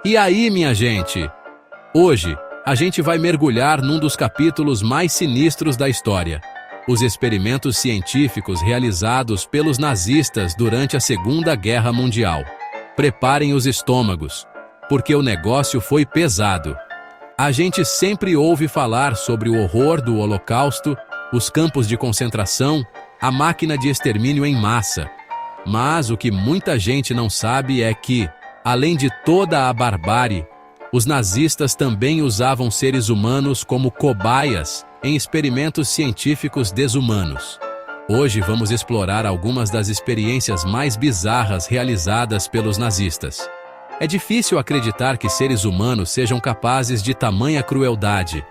E aí, minha gente? Hoje, a gente vai mergulhar num dos capítulos mais sinistros da história: os experimentos científicos realizados pelos nazistas durante a Segunda Guerra Mundial. Preparem os estômagos, porque o negócio foi pesado. A gente sempre ouve falar sobre o horror do Holocausto, os campos de concentração, a máquina de extermínio em massa. Mas o que muita gente não sabe é que, além de toda a barbárie, os nazistas também usavam seres humanos como cobaias em experimentos científicos desumanos. Hoje vamos explorar algumas das experiências mais bizarras realizadas pelos nazistas. É difícil acreditar que seres humanos sejam capazes de tamanha crueldade,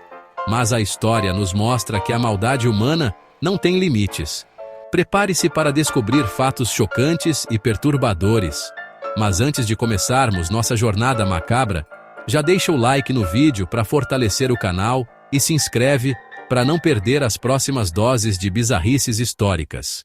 mas a história nos mostra que a maldade humana não tem limites. Prepare-se para descobrir fatos chocantes e perturbadores. Mas antes de começarmos nossa jornada macabra, já deixa o like no vídeo para fortalecer o canal e se inscreve para não perder as próximas doses de bizarrices históricas.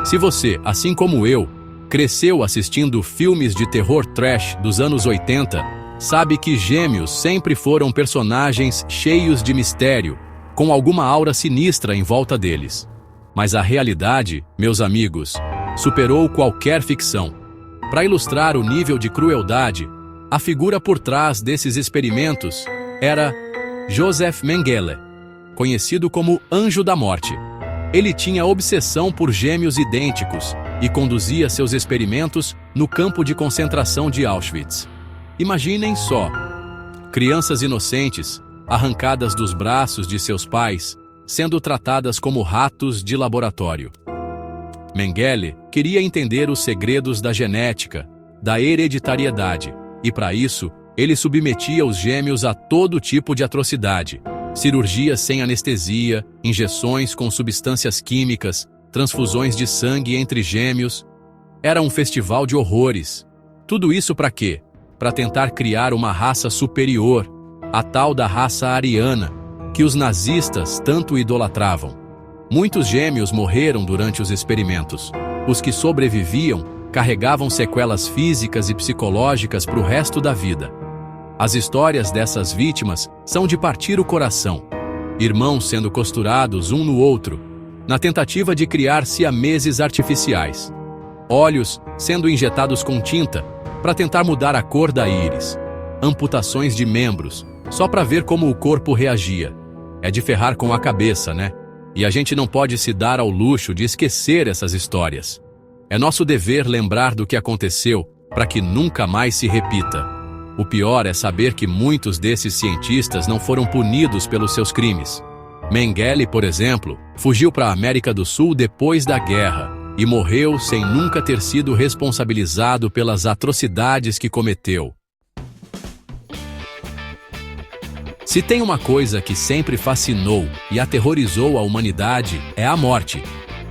Se você, assim como eu, cresceu assistindo filmes de terror trash dos anos 80, sabe que gêmeos sempre foram personagens cheios de mistério, com alguma aura sinistra em volta deles. Mas a realidade, meus amigos, superou qualquer ficção. Para ilustrar o nível de crueldade, a figura por trás desses experimentos era Joseph Mengele, conhecido como Anjo da Morte. Ele tinha obsessão por gêmeos idênticos e conduzia seus experimentos no campo de concentração de Auschwitz. Imaginem só: crianças inocentes, arrancadas dos braços de seus pais, sendo tratadas como ratos de laboratório. Mengele queria entender os segredos da genética, da hereditariedade, e para isso, ele submetia os gêmeos a todo tipo de atrocidade: cirurgias sem anestesia, injeções com substâncias químicas, transfusões de sangue entre gêmeos. Era um festival de horrores. Tudo isso para quê? Para tentar criar uma raça superior, a tal da raça ariana, que os nazistas tanto idolatravam. Muitos gêmeos morreram durante os experimentos. Os que sobreviviam carregavam sequelas físicas e psicológicas para o resto da vida. As histórias dessas vítimas são de partir o coração. Irmãos sendo costurados um no outro, na tentativa de criar siameses artificiais. Olhos sendo injetados com tinta para tentar mudar a cor da íris. Amputações de membros, só para ver como o corpo reagia. É de ferrar com a cabeça, né? E a gente não pode se dar ao luxo de esquecer essas histórias. É nosso dever lembrar do que aconteceu para que nunca mais se repita. O pior é saber que muitos desses cientistas não foram punidos pelos seus crimes. Mengele, por exemplo, fugiu para a América do Sul depois da guerra e morreu sem nunca ter sido responsabilizado pelas atrocidades que cometeu. Se tem uma coisa que sempre fascinou e aterrorizou a humanidade, é a morte.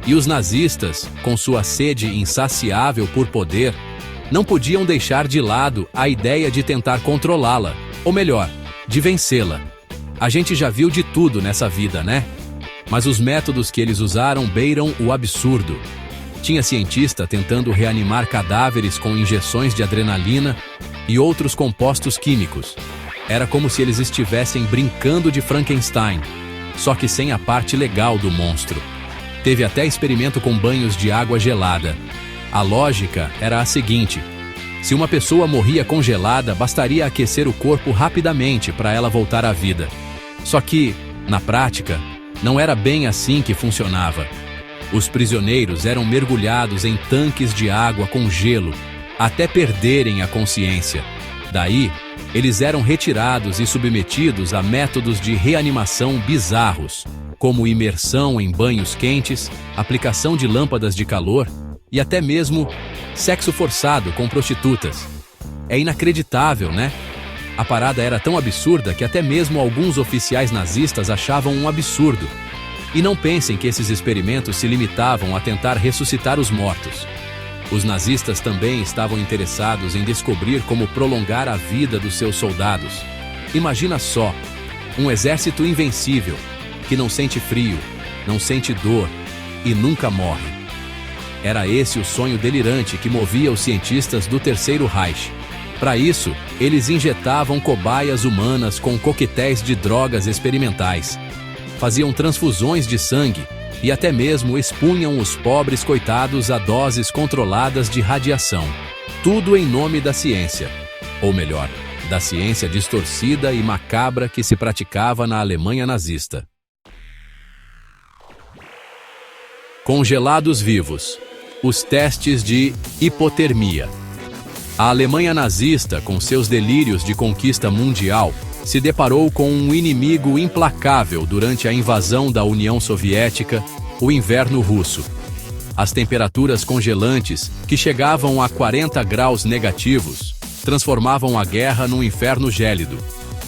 E os nazistas, com sua sede insaciável por poder, não podiam deixar de lado a ideia de tentar controlá-la, ou melhor, de vencê-la. A gente já viu de tudo nessa vida, né? Mas os métodos que eles usaram beiram o absurdo. Tinha cientista tentando reanimar cadáveres com injeções de adrenalina e outros compostos químicos. Era como se eles estivessem brincando de Frankenstein, só que sem a parte legal do monstro. Teve até experimento com banhos de água gelada. A lógica era a seguinte: se uma pessoa morria congelada, bastaria aquecer o corpo rapidamente para ela voltar à vida. Só que, na prática, não era bem assim que funcionava. Os prisioneiros eram mergulhados em tanques de água com gelo, até perderem a consciência. Daí, eles eram retirados e submetidos a métodos de reanimação bizarros, como imersão em banhos quentes, aplicação de lâmpadas de calor e até mesmo sexo forçado com prostitutas. É inacreditável, né? A parada era tão absurda que até mesmo alguns oficiais nazistas achavam um absurdo. E não pensem que esses experimentos se limitavam a tentar ressuscitar os mortos. Os nazistas também estavam interessados em descobrir como prolongar a vida dos seus soldados. Imagina só, um exército invencível, que não sente frio, não sente dor e nunca morre. Era esse o sonho delirante que movia os cientistas do Terceiro Reich. Para isso, eles injetavam cobaias humanas com coquetéis de drogas experimentais. Faziam transfusões de sangue e até mesmo expunham os pobres coitados a doses controladas de radiação. Tudo em nome da ciência. Ou melhor, da ciência distorcida e macabra que se praticava na Alemanha nazista. Congelados vivos. Os testes de hipotermia. A Alemanha nazista, com seus delírios de conquista mundial, se deparou com um inimigo implacável durante a invasão da União Soviética, o inverno russo. As temperaturas congelantes, que chegavam a 40 graus negativos, transformavam a guerra num inferno gélido.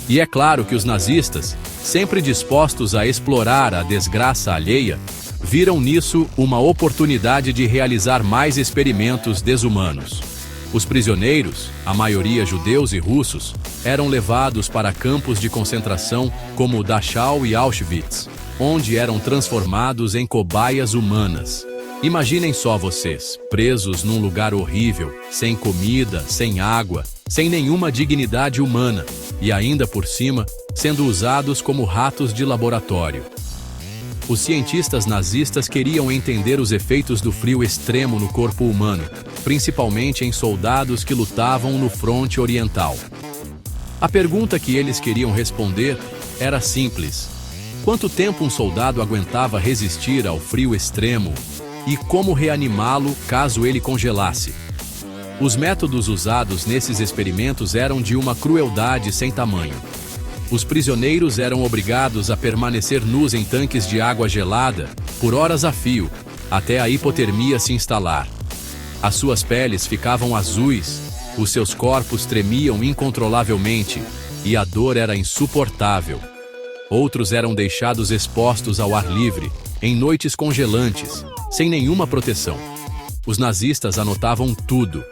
E é claro que os nazistas, sempre dispostos a explorar a desgraça alheia, viram nisso uma oportunidade de realizar mais experimentos desumanos. Os prisioneiros, a maioria judeus e russos, eram levados para campos de concentração como Dachau e Auschwitz, onde eram transformados em cobaias humanas. Imaginem só vocês, presos num lugar horrível, sem comida, sem água, sem nenhuma dignidade humana, e ainda por cima, sendo usados como ratos de laboratório. Os cientistas nazistas queriam entender os efeitos do frio extremo no corpo humano, principalmente em soldados que lutavam no fronte oriental. A pergunta que eles queriam responder era simples: quanto tempo um soldado aguentava resistir ao frio extremo e como reanimá-lo caso ele congelasse? Os métodos usados nesses experimentos eram de uma crueldade sem tamanho. Os prisioneiros eram obrigados a permanecer nus em tanques de água gelada por horas a fio, até a hipotermia se instalar. As suas peles ficavam azuis, os seus corpos tremiam incontrolavelmente e a dor era insuportável. Outros eram deixados expostos ao ar livre, em noites congelantes, sem nenhuma proteção. Os nazistas anotavam tudo: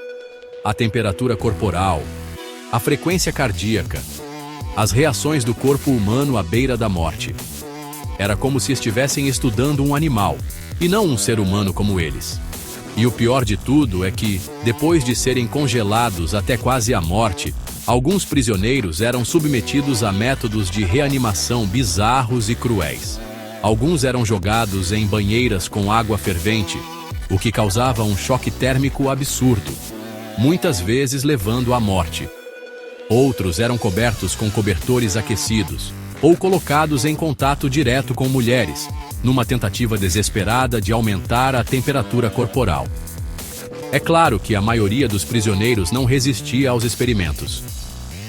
a temperatura corporal, a frequência cardíaca, as reações do corpo humano à beira da morte. Era como se estivessem estudando um animal, e não um ser humano como eles. E o pior de tudo é que, depois de serem congelados até quase a morte, alguns prisioneiros eram submetidos a métodos de reanimação bizarros e cruéis. Alguns eram jogados em banheiras com água fervente, o que causava um choque térmico absurdo, muitas vezes levando à morte. Outros eram cobertos com cobertores aquecidos, ou colocados em contato direto com mulheres, numa tentativa desesperada de aumentar a temperatura corporal. É claro que a maioria dos prisioneiros não resistia aos experimentos.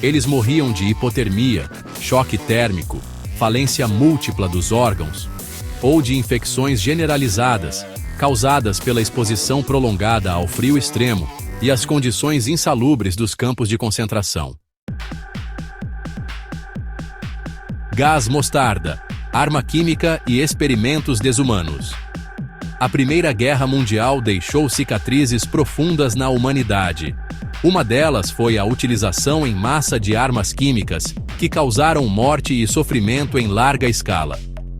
Eles morriam de hipotermia, choque térmico, falência múltipla dos órgãos, ou de infecções generalizadas, causadas pela exposição prolongada ao frio extremo e às condições insalubres dos campos de concentração. Gás mostarda, arma química e experimentos desumanos. A Primeira Guerra Mundial deixou cicatrizes profundas na humanidade. Uma delas foi a utilização em massa de armas químicas, que causaram morte e sofrimento em larga escala.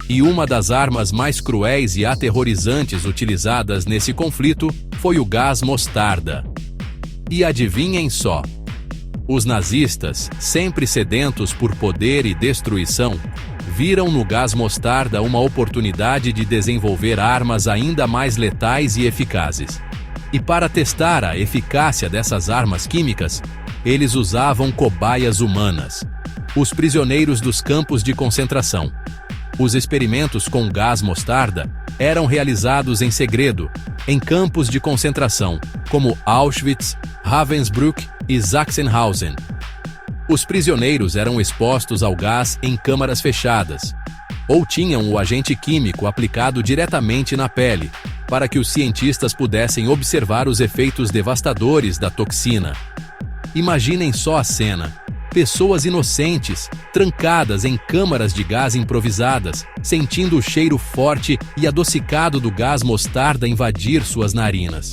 E uma das armas mais cruéis e aterrorizantes utilizadas nesse conflito foi o gás mostarda. E adivinhem só: os nazistas, sempre sedentos por poder e destruição, viram no gás mostarda uma oportunidade de desenvolver armas ainda mais letais e eficazes. E para testar a eficácia dessas armas químicas, eles usavam cobaias humanas, os prisioneiros dos campos de concentração. Os experimentos com gás mostarda eram realizados em segredo, em campos de concentração, como Auschwitz, Ravensbrück e Sachsenhausen. Os prisioneiros eram expostos ao gás em câmaras fechadas, ou tinham o agente químico aplicado diretamente na pele, para que os cientistas pudessem observar os efeitos devastadores da toxina. Imaginem só a cena: pessoas inocentes, trancadas em câmaras de gás improvisadas, sentindo o cheiro forte e adocicado do gás mostarda invadir suas narinas.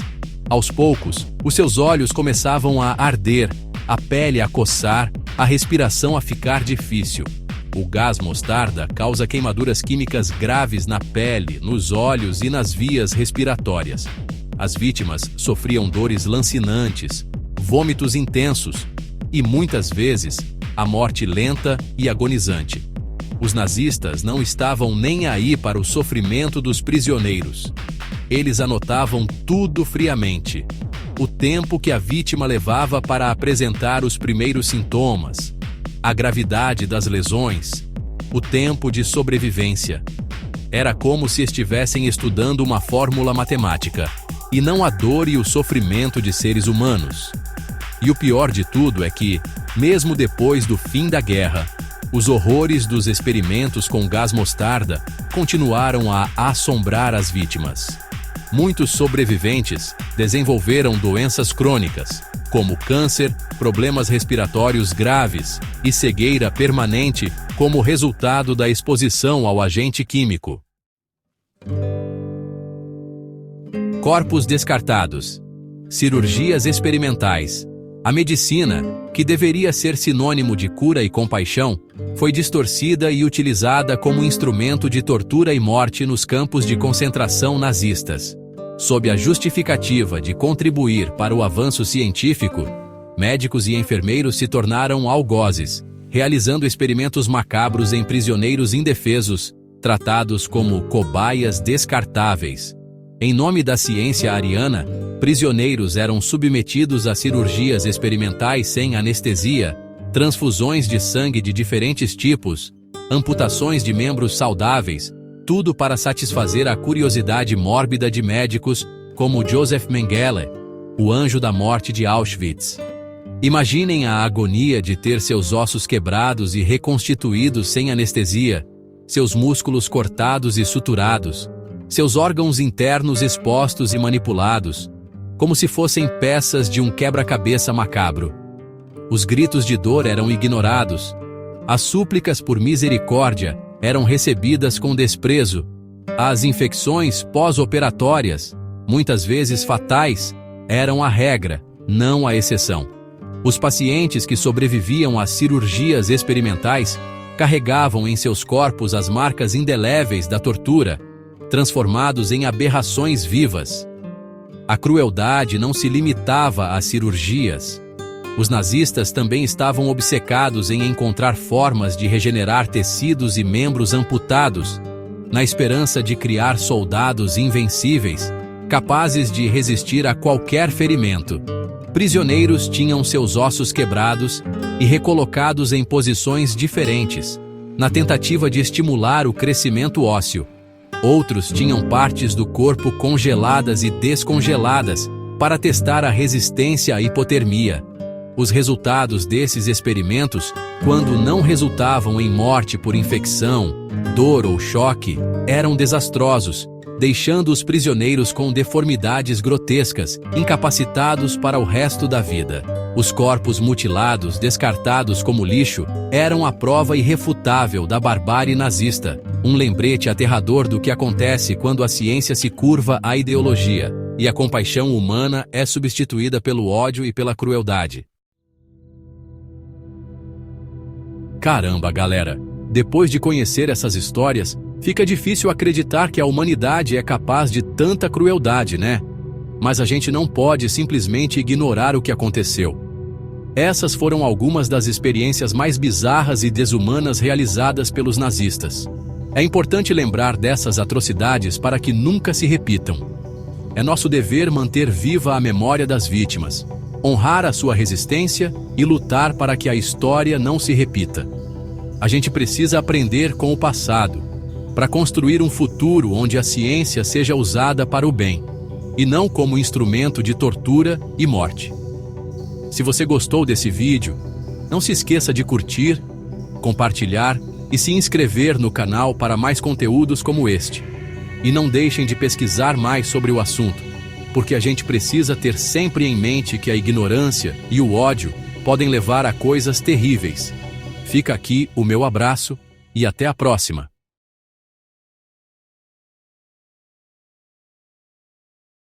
Aos poucos, os seus olhos começavam a arder, a pele a coçar, a respiração a ficar difícil. O gás mostarda causa queimaduras químicas graves na pele, nos olhos e nas vias respiratórias. As vítimas sofriam dores lancinantes, vômitos intensos e, muitas vezes, a morte lenta e agonizante. Os nazistas não estavam nem aí para o sofrimento dos prisioneiros. Eles anotavam tudo friamente. O tempo que a vítima levava para apresentar os primeiros sintomas, a gravidade das lesões, o tempo de sobrevivência. Era como se estivessem estudando uma fórmula matemática, e não a dor e o sofrimento de seres humanos. E o pior de tudo é que, mesmo depois do fim da guerra, os horrores dos experimentos com gás mostarda continuaram a assombrar as vítimas. Muitos sobreviventes desenvolveram doenças crônicas, como câncer, problemas respiratórios graves e cegueira permanente como resultado da exposição ao agente químico. Corpos descartados. Cirurgias experimentais. A medicina, que deveria ser sinônimo de cura e compaixão, foi distorcida e utilizada como instrumento de tortura e morte nos campos de concentração nazistas. Sob a justificativa de contribuir para o avanço científico, médicos e enfermeiros se tornaram algozes, realizando experimentos macabros em prisioneiros indefesos, tratados como cobaias descartáveis. Em nome da ciência ariana, prisioneiros eram submetidos a cirurgias experimentais sem anestesia, transfusões de sangue de diferentes tipos, amputações de membros saudáveis, tudo para satisfazer a curiosidade mórbida de médicos como Joseph Mengele, o anjo da morte de Auschwitz. Imaginem a agonia de ter seus ossos quebrados e reconstituídos sem anestesia, seus músculos cortados e suturados, seus órgãos internos expostos e manipulados, como se fossem peças de um quebra-cabeça macabro. Os gritos de dor eram ignorados. As súplicas por misericórdia eram recebidas com desprezo. As infecções pós-operatórias, muitas vezes fatais, eram a regra, não a exceção. Os pacientes que sobreviviam às cirurgias experimentais carregavam em seus corpos as marcas indeléveis da tortura, transformados em aberrações vivas. A crueldade não se limitava às cirurgias. Os nazistas também estavam obcecados em encontrar formas de regenerar tecidos e membros amputados, na esperança de criar soldados invencíveis, capazes de resistir a qualquer ferimento. Prisioneiros tinham seus ossos quebrados e recolocados em posições diferentes, na tentativa de estimular o crescimento ósseo. Outros tinham partes do corpo congeladas e descongeladas para testar a resistência à hipotermia. Os resultados desses experimentos, quando não resultavam em morte por infecção, dor ou choque, eram desastrosos, deixando os prisioneiros com deformidades grotescas, incapacitados para o resto da vida. Os corpos mutilados, descartados como lixo, eram a prova irrefutável da barbárie nazista, um lembrete aterrador do que acontece quando a ciência se curva à ideologia, e a compaixão humana é substituída pelo ódio e pela crueldade. Caramba, galera! Depois de conhecer essas histórias, fica difícil acreditar que a humanidade é capaz de tanta crueldade, né? Mas a gente não pode simplesmente ignorar o que aconteceu. Essas foram algumas das experiências mais bizarras e desumanas realizadas pelos nazistas. É importante lembrar dessas atrocidades para que nunca se repitam. É nosso dever manter viva a memória das vítimas, honrar a sua resistência e lutar para que a história não se repita. A gente precisa aprender com o passado, para construir um futuro onde a ciência seja usada para o bem, e não como instrumento de tortura e morte. Se você gostou desse vídeo, não se esqueça de curtir, compartilhar e se inscrever no canal para mais conteúdos como este. E não deixem de pesquisar mais sobre o assunto, porque a gente precisa ter sempre em mente que a ignorância e o ódio podem levar a coisas terríveis. Fica aqui o meu abraço e até a próxima.